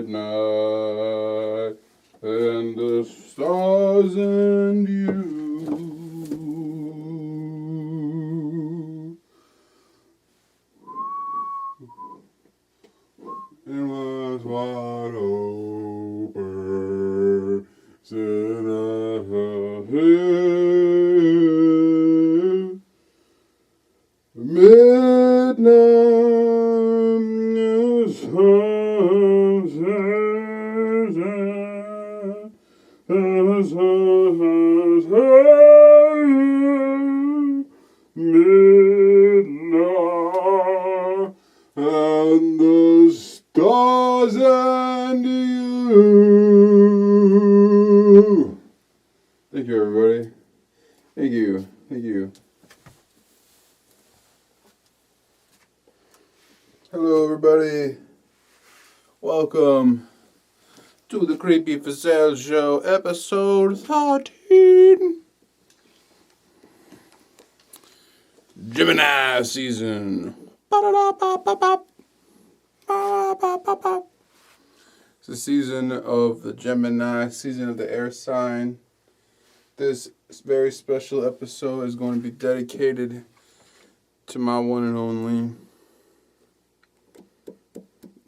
Midnight and the stars and you. It was wide open, said midnight midnight and the stars and you. Thank you, everybody. Thank you. Thank you. Hello, everybody. Welcome to the Creepy for Sale Show, episode 13. Gemini season. It's the season of the Gemini, season of the air sign. This very special episode is going to be dedicated to my one and only.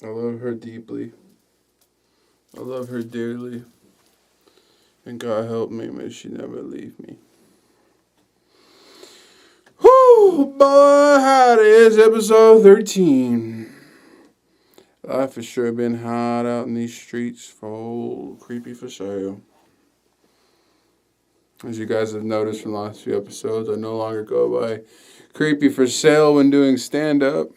I love her deeply. I love her dearly. And God help me, may she never leave me. Whew, boy, howdy, it's episode 13. Life has sure been hot out in these streets for old Creepy for Sale. As you guys have noticed from the last few episodes, I no longer go by Creepy for Sale when doing stand-up.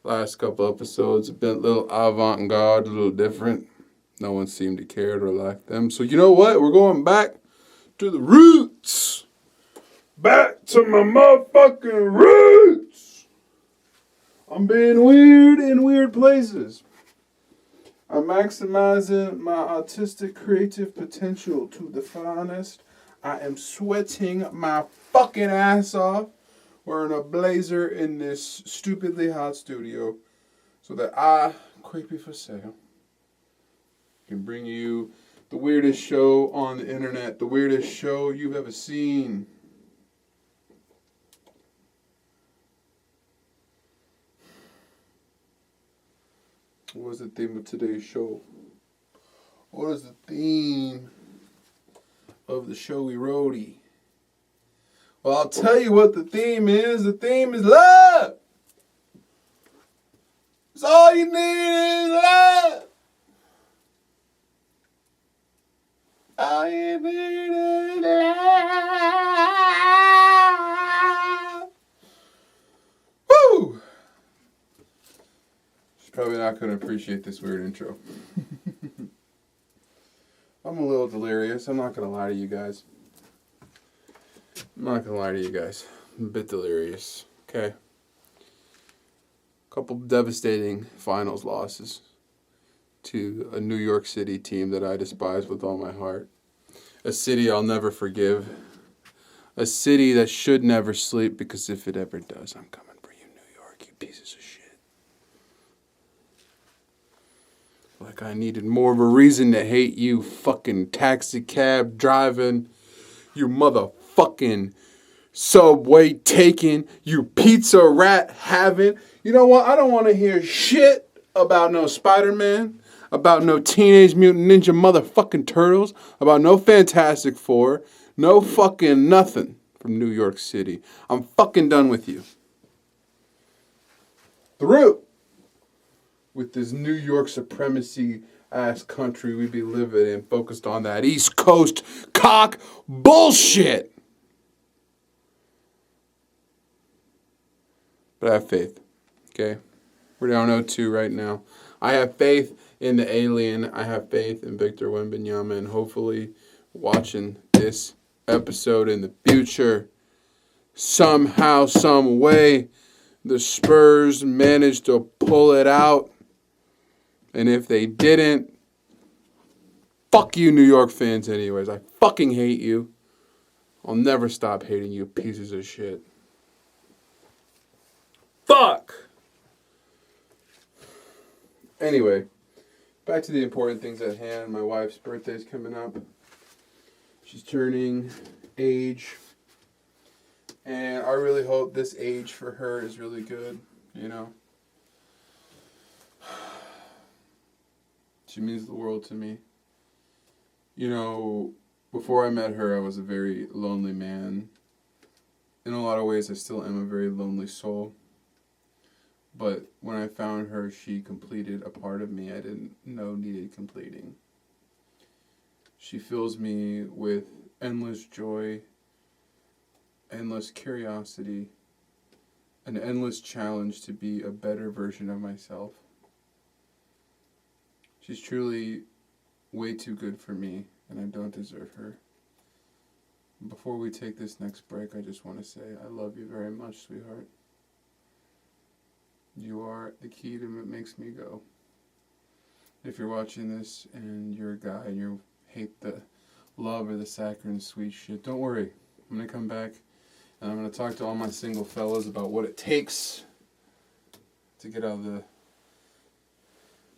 Last couple episodes have been a little avant-garde, a little different. No one seemed to care or like them. So you know what? We're going back to the roots. Back to my motherfucking roots. I'm being weird in weird places. I'm maximizing my artistic creative potential to the finest. I am sweating my fucking ass off, wearing a blazer in this stupidly hot studio, so that I, Creepy for Sale, can bring you the weirdest show on the internet, the weirdest show you've ever seen. What is the theme of today's show? What is the theme of the showy roadie? Well, I'll tell you what the theme is. The theme is love. It's all you need is love. All you need is love. Woo! She's probably not going to appreciate this weird intro. I'm a little delirious. I'm not going to lie to you guys. I'm a bit delirious. Okay. Couple devastating finals losses to a New York City team that I despise with all my heart. A city I'll never forgive. A city that should never sleep, because if it ever does, I'm coming for you, New York, you pieces of shit. Like I needed more of a reason to hate you fucking taxi cab driving, you motherfucking subway taking, you pizza rat having. You know what? I don't want to hear shit about no Spider-Man, about no Teenage Mutant Ninja motherfucking Turtles, about no Fantastic Four, no fucking nothing from New York City. I'm fucking done with you. Through with this New York supremacy ass country we be living in, focused on that East Coast cock bullshit. But I have faith, okay? We're down 0-2 right now. I have faith in the alien. I have faith in Victor Wembanyama, and hopefully watching this episode in the future, somehow, some way, the Spurs managed to pull it out. And if they didn't, fuck you, New York fans anyways. I fucking hate you. I'll never stop hating you pieces of shit. Fuck! Anyway, back to the important things at hand. My wife's birthday's coming up. She's turning age. And I really hope this age for her is really good, you know. She means the world to me. You know, before I met her, I was a very lonely man. In a lot of ways, I still am a very lonely soul. But when I found her, she completed a part of me I didn't know needed completing. She fills me with endless joy, endless curiosity, an endless challenge to be a better version of myself. She's truly way too good for me, and I don't deserve her. Before we take this next break, I just want to say I love you very much, sweetheart. You are the key to what makes me go. If you're watching this and you're a guy and you hate the love or the saccharine sweet shit, don't worry. I'm going to come back and I'm going to talk to all my single fellas about what it takes to get out of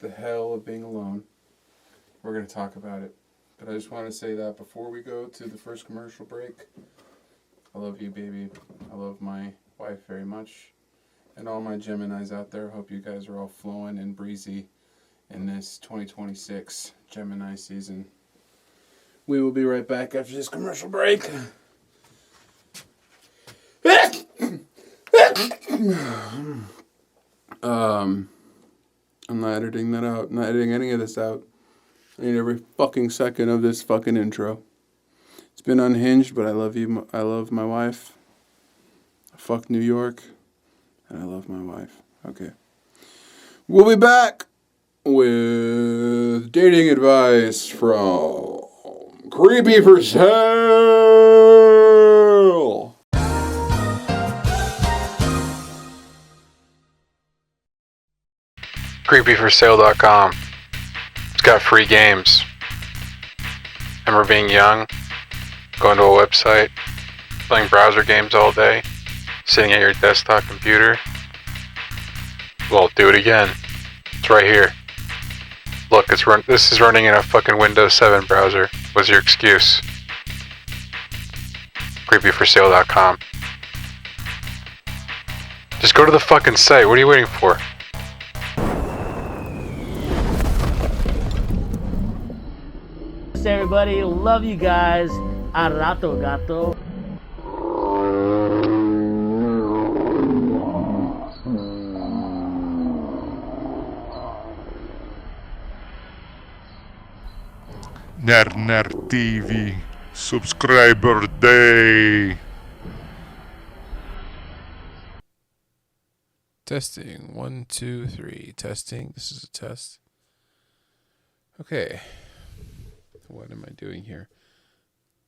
the hell of being alone. We're going to talk about it. But I just want to say that before we go to the first commercial break, I love you, baby. I love my wife very much. And all my Geminis out there, hope you guys are all flowing and breezy in this 2026 Gemini season. We will be right back after this commercial break. I'm not editing that out. I'm not editing any of this out. I need every fucking second of this fucking intro. It's been unhinged, but I love you. I love my wife. Fuck New York. And I love my wife. Okay. We'll be back with dating advice from Creepy for Sale. creepyforsale.com. It's got free games. Remember being young, going to a website, playing browser games all day, sitting at your desktop computer? Well, do it again. It's right here. Look, this is running in a fucking Windows 7 browser. What's your excuse? creepyforsale.com. Just go to the fucking site. What are you waiting for? Everybody, love you guys. A rato, gato. Ner TV Subscriber Day. Testing. 1, 2, 3. Testing. This is a test. Okay. What am I doing here?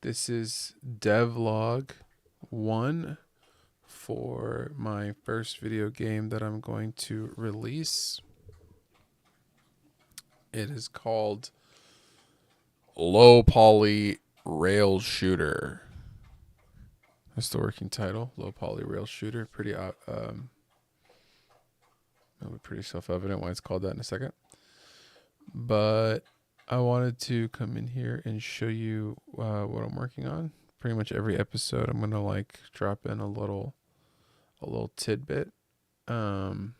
This is devlog 1 for my first video game that I'm going to release. It is called Low Poly Rail Shooter. That's the working title. Low Poly Rail Shooter. Pretty self-evident why it's called that in a second. But I wanted to come in here and show you what I'm working on. Pretty much every episode I'm gonna drop in a little tidbit. So I'm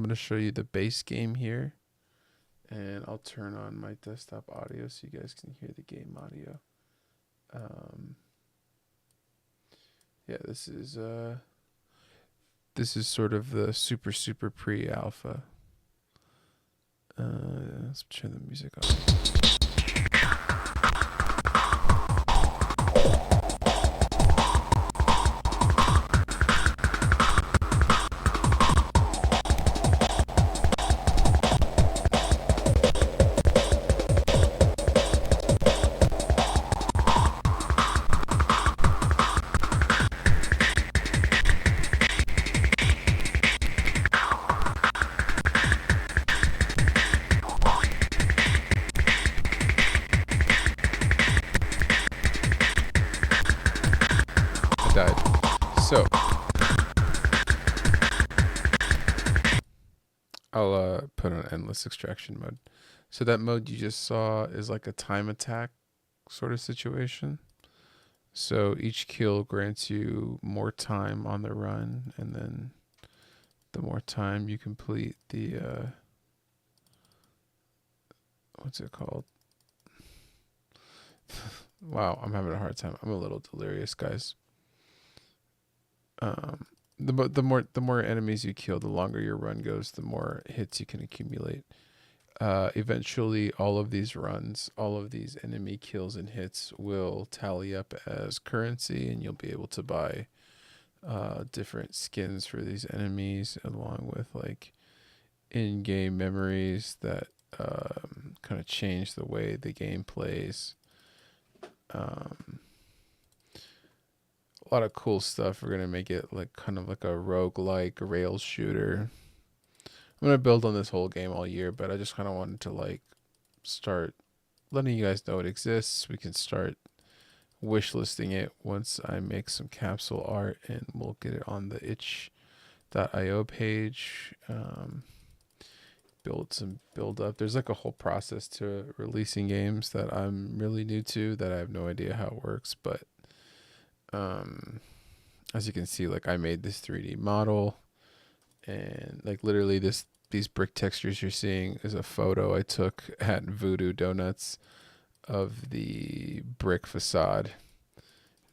gonna show you the base game here. And I'll turn on my desktop audio so you guys can hear the game audio. Yeah, this is sort of the super pre-alpha. Let's turn the music off. Died. So I'll put on endless extraction mode. So that mode you just saw is like a time attack sort of situation. So each kill grants you more time on the run, and then the more time you complete the what's it called? Wow, I'm having a hard time. I'm a little delirious, guys. The more enemies you kill, the longer your run goes, the more hits you can accumulate. Eventually, all of these runs, all of these enemy kills and hits will tally up as currency, and you'll be able to buy different skins for these enemies, along with like in-game memories that kind of change the way the game plays. A lot of cool stuff. We're going to make it like kind of like a roguelike rails shooter. I'm going to build on this whole game all year, but I just kind of wanted to like start letting you guys know it exists. We can start wish listing it once I make some capsule art, and we'll get it on the itch.io page. Build up. There's like a whole process to releasing games that I'm really new to, that I have no idea how it works, but as you can see, like I made this 3D model, and like literally these brick textures you're seeing is a photo I took at Voodoo Donuts of the brick facade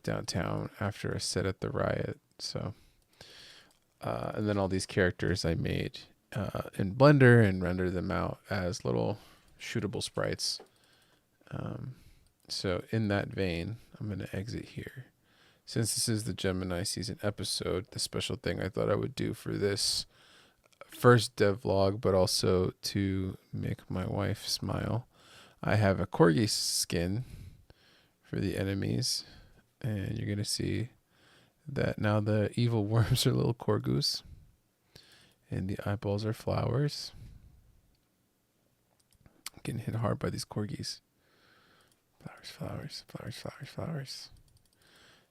downtown after a set at the Riot. So and then all these characters I made in Blender and rendered them out as little shootable sprites. So in that vein, I'm going to exit here. Since this is the Gemini season episode, the special thing I thought I would do for this first devlog, but also to make my wife smile, I have a Corgi skin for the enemies, and you're going to see that now the evil worms are little corgus, and the eyeballs are flowers. I'm getting hit hard by these corgis. Flowers, flowers, flowers, flowers, flowers.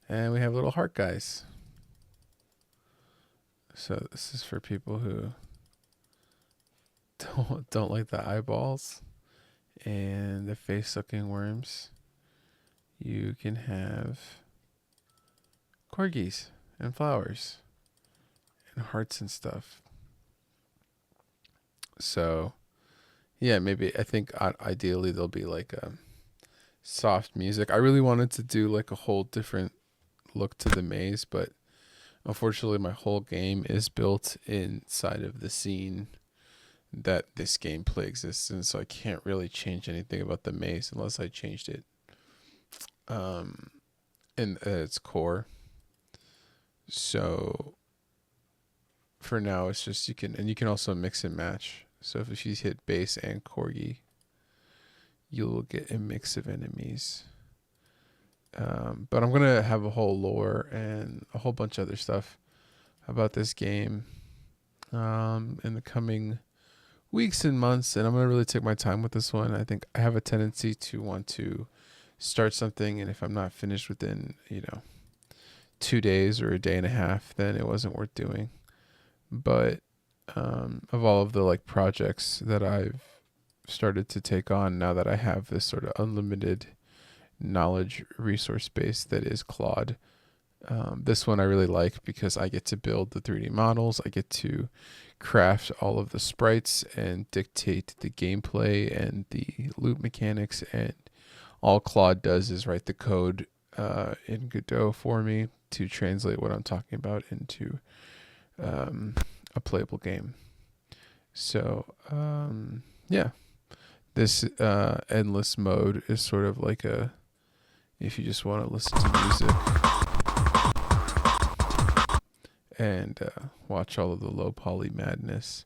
And we have little heart guys. So this is for people who don't like the eyeballs and the face-sucking worms. You can have corgis and flowers and hearts and stuff. So yeah, maybe I think ideally there'll be like a soft music. I really wanted to do like a whole different look to the maze, but unfortunately my whole game is built inside of the scene that this gameplay exists in, so I can't really change anything about the maze unless I changed it in its core. So for now it's just you can also mix and match. So if you hit base and corgi, you'll get a mix of enemies. But I'm going to have a whole lore and a whole bunch of other stuff about this game in the coming weeks and months. And I'm going to really take my time with this one. I think I have a tendency to want to start something, and if I'm not finished within, 2 days or a day and a half, then it wasn't worth doing. But of all of the like projects that I've started to take on now that I have this sort of unlimited knowledge resource base that is Claude, this one I really like because I get to build the 3D models, I get to craft all of the sprites and dictate the gameplay and the loot mechanics, and all Claude does is write the code in Godot for me to translate what I'm talking about into a playable game. So yeah, this endless mode is sort of like if you just want to listen to music and watch all of the low poly madness.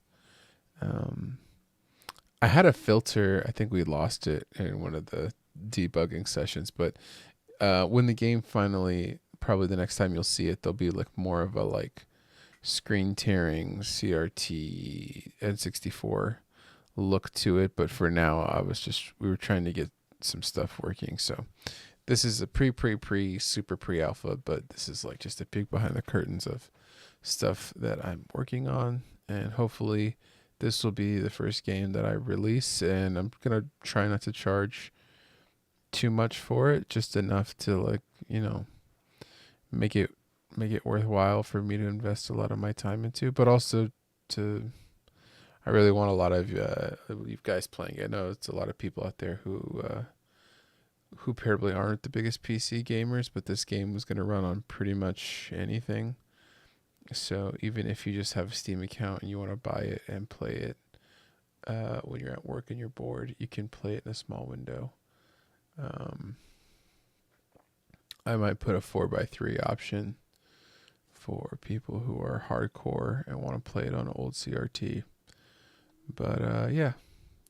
I had a filter. I think we lost it in one of the debugging sessions, but when the game finally, probably the next time you'll see it, there'll be like more of a like screen tearing CRT N64 look to it. But for now, we were trying to get some stuff working. So this is a super pre alpha, but this is like just a peek behind the curtains of stuff that I'm working on, and hopefully this will be the first game that I release, and I'm gonna try not to charge too much for it, just enough to like, make it worthwhile for me to invest a lot of my time into, but also I really want a lot of you guys playing it. I know it's a lot of people out there who probably aren't the biggest PC gamers, but this game was going to run on pretty much anything. So even if you just have a Steam account and you want to buy it and play it when you're at work and you're bored, you can play it in a small window. I might put a 4x3 option for people who are hardcore and want to play it on an old CRT. But yeah,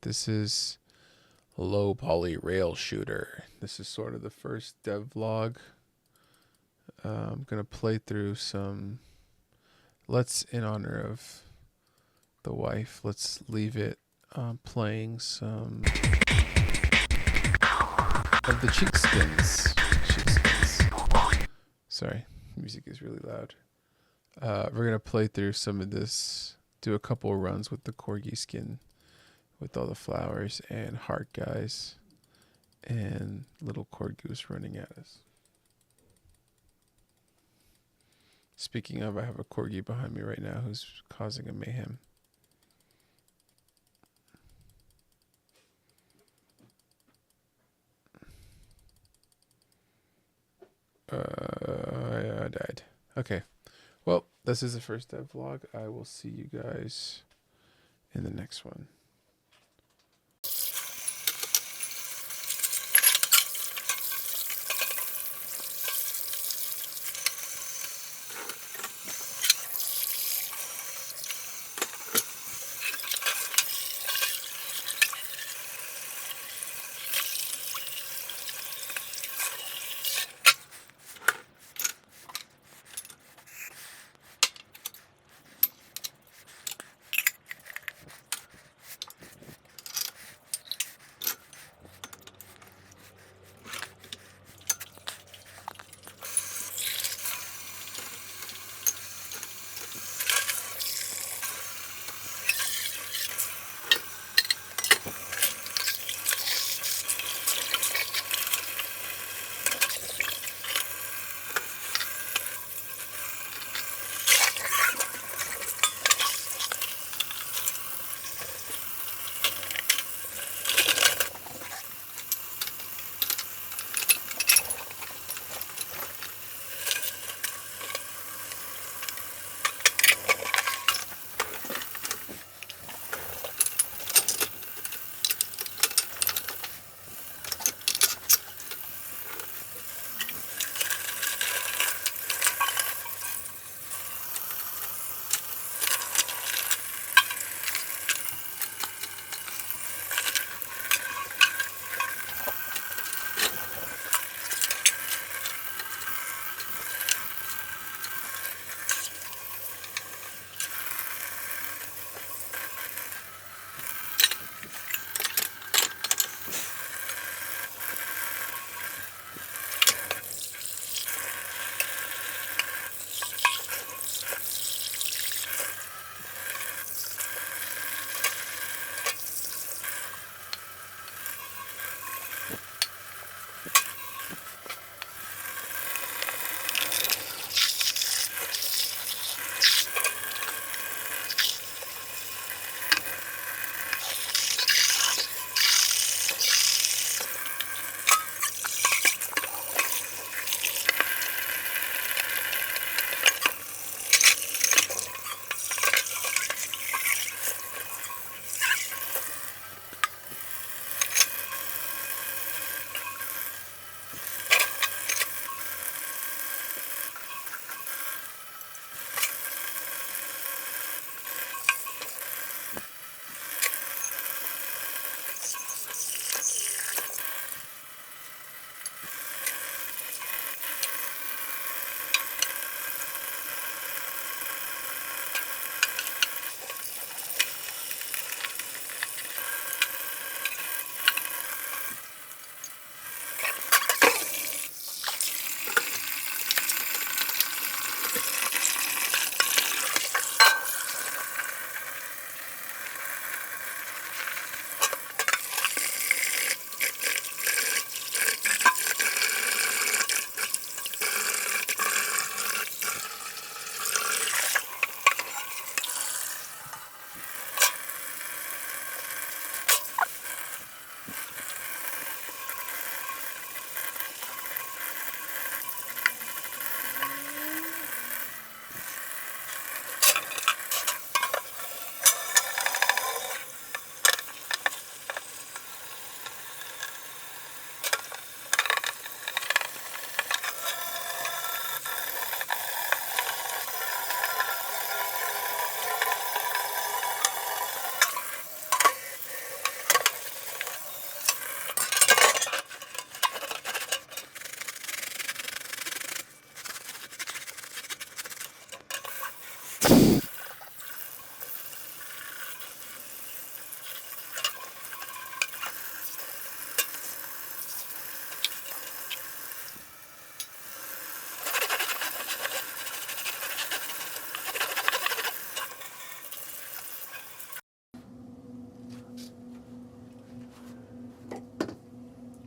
this is low poly rail shooter. This is sort of the first dev vlog. I'm gonna play through some. In honor of the wife, let's leave it playing some of the Cheekskins. Sorry, music is really loud. We're gonna play through some of this, do a couple of runs with the Corgi skin, with all the flowers and heart guys, and little cord goose running at us. Speaking of, I have a Corgi behind me right now who's causing a mayhem. I died. Okay. Well, this is the first dev vlog. I will see you guys in the next one.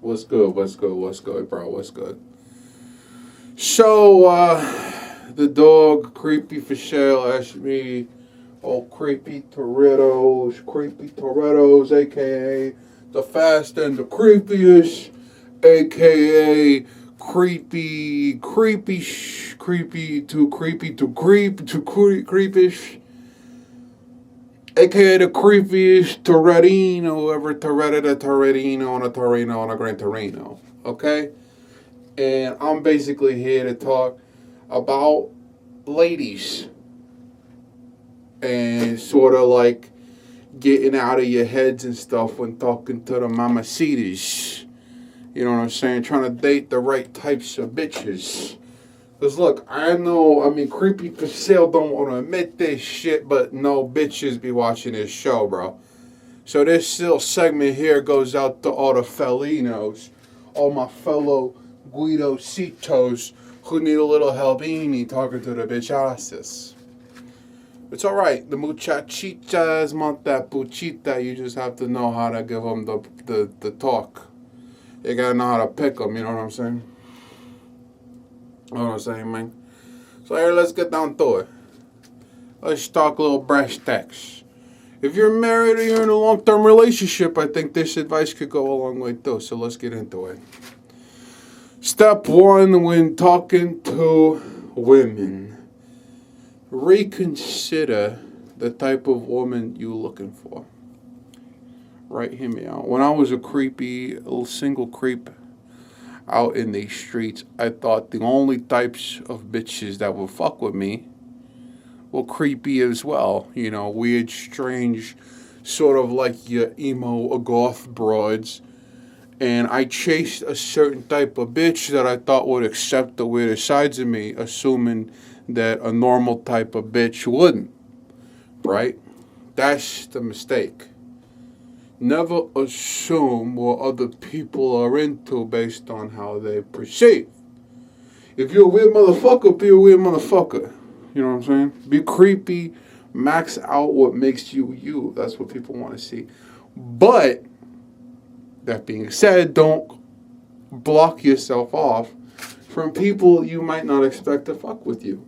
What's good, bro? What's good? So, the dog, Creepy for Shell, asked me, Creepy Toretto's, a.k.a. the fast and the creepiest, a.k.a. creepish, a.k.a. the creepiest Torino ever Toretta Torino and a Torino and a Gran Torino. Okay? And I'm basically here to talk about ladies. And sort of like getting out of your heads and stuff when talking to the mamacitas. You know what I'm saying? Trying to date the right types of bitches. Because look, Creepy for Sale don't want to admit this shit, but no bitches be watching this show, bro. So this little segment here goes out to all the felinos, all my fellow Guidocitos who need a little helpini talking to the bitchasses. It's alright, the muchachitas want that puchita, you just have to know how to give them the talk. You gotta know how to pick them, you know what I'm saying? You know what I'm saying, man? So here, let's get down to it. Let's talk a little brass tacks. If you're married or you're in a long-term relationship, I think this advice could go a long way too. So let's get into it. Step one when talking to women. Reconsider the type of woman you're looking for. Right, hear me out. When I was a little single creep out in the streets, I thought the only types of bitches that would fuck with me were creepy as well. You know, weird, strange, sort of like your emo goth broads. And I chased a certain type of bitch that I thought would accept the weirder sides of me, assuming that a normal type of bitch wouldn't. Right? That's the mistake. Never assume what other people are into based on how they perceive. If you're a weird motherfucker, be a weird motherfucker. You know what I'm saying? Be creepy. Max out what makes you you. That's what people want to see. But, that being said, don't block yourself off from people you might not expect to fuck with you.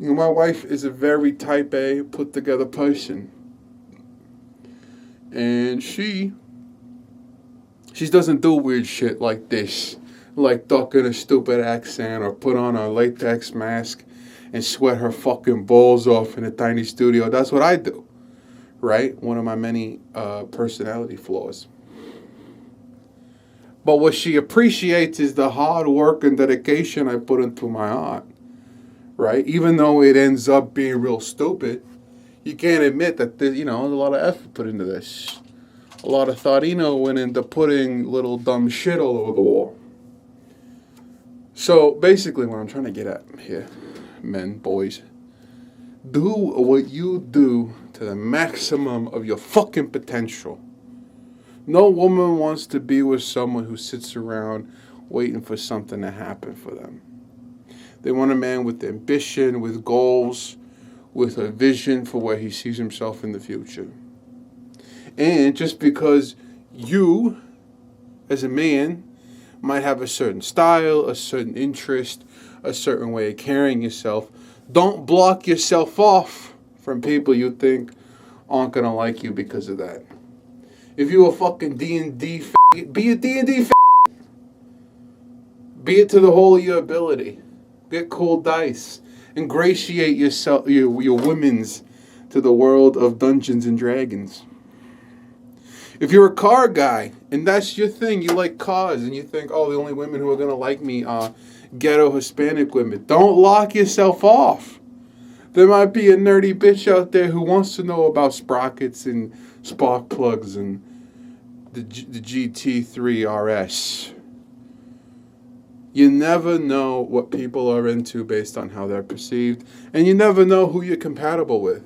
You know, my wife is a very type A, put together person. And she doesn't do weird shit like this. Like talk in a stupid accent or put on a latex mask and sweat her fucking balls off in a tiny studio. That's what I do. Right? One of my many personality flaws. But what she appreciates is the hard work and dedication I put into my art. Right? Even though it ends up being real stupid. You can't admit that there's a lot of effort put into this. A lot of thought, went into putting little dumb shit all over the wall. So basically what I'm trying to get at here, men, boys, do what you do to the maximum of your fucking potential. No woman wants to be with someone who sits around waiting for something to happen for them. They want a man with ambition, with goals, with a vision for where he sees himself in the future. And just because you, as a man, might have a certain style, a certain interest, a certain way of carrying yourself, don't block yourself off from people you think aren't going to like you because of that. If you're a fucking D&D be a D&D Be it to the whole of your ability. Get cool dice. Ingratiate yourself, your women's to the world of Dungeons and Dragons. If you're a car guy and that's your thing, you like cars and you think, the only women who are going to like me are ghetto Hispanic women. Don't lock yourself off. There might be a nerdy bitch out there who wants to know about sprockets and spark plugs and the GT3 RS. You never know what people are into based on how they're perceived, and you never know who you're compatible with.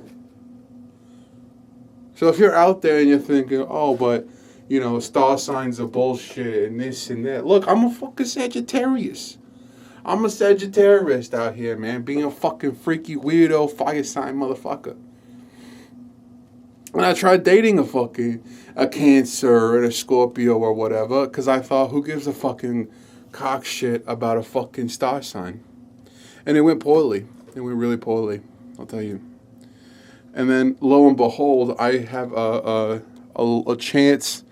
So if you're out there and you're thinking, but, star signs are bullshit and this and that. Look, I'm a fucking Sagittarius. I'm a Sagittarius out here, man, being a fucking freaky weirdo fire sign motherfucker. And I tried dating a Cancer and a Scorpio or whatever, because I thought, who gives a fucking cock shit about a fucking star sign? And it went poorly. It went really poorly, I'll tell you. And then, lo and behold, I have a chance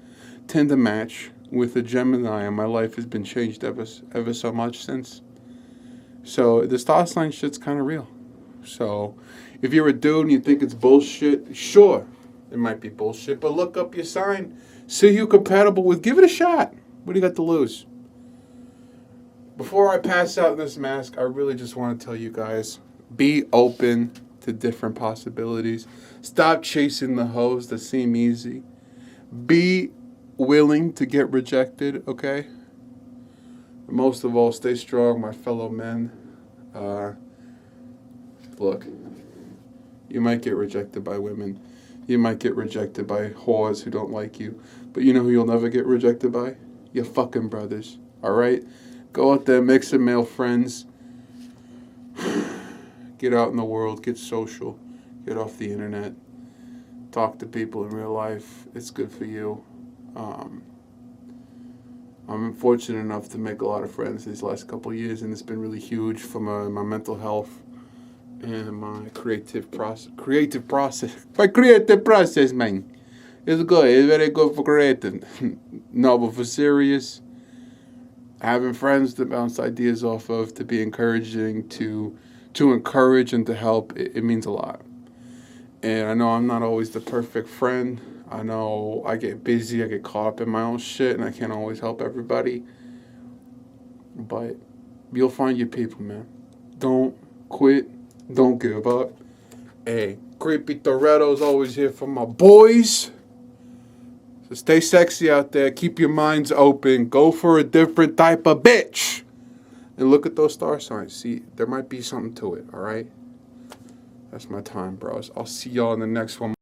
Tinder match with a Gemini, and my life has been changed ever so much since. So the star sign shit's kind of real. So if you're a dude and you think it's bullshit, sure, it might be bullshit, but look up your sign, see who you're compatible with, give it a shot. What do you got to lose? Before I pass out in this mask, I really just want to tell you guys, be open to different possibilities. Stop chasing the hoes that seem easy. Be willing to get rejected, okay? Most of all, stay strong, my fellow men. Look, you might get rejected by women. You might get rejected by whores who don't like you. But you know who you'll never get rejected by? Your fucking brothers, all right? Go out there, make some male friends. Get out in the world, get social, get off the internet. Talk to people in real life. It's good for you. I'm fortunate enough to make a lot of friends these last couple of years, and it's been really huge for my mental health and my creative process. My creative process, man. It's good. It's very good for creative. No, but for serious, having friends to bounce ideas off of, to be encouraging, to encourage and to help, it means a lot. And I know I'm not always the perfect friend. I know I get busy, I get caught up in my own shit, and I can't always help everybody. But you'll find your people, man. Don't quit. Don't give up. Hey, Creepy Toretto's always here for my boys. So stay sexy out there. Keep your minds open. Go for a different type of bitch. And look at those star signs. See, there might be something to it, all right? That's my time, bros. I'll see y'all in the next one.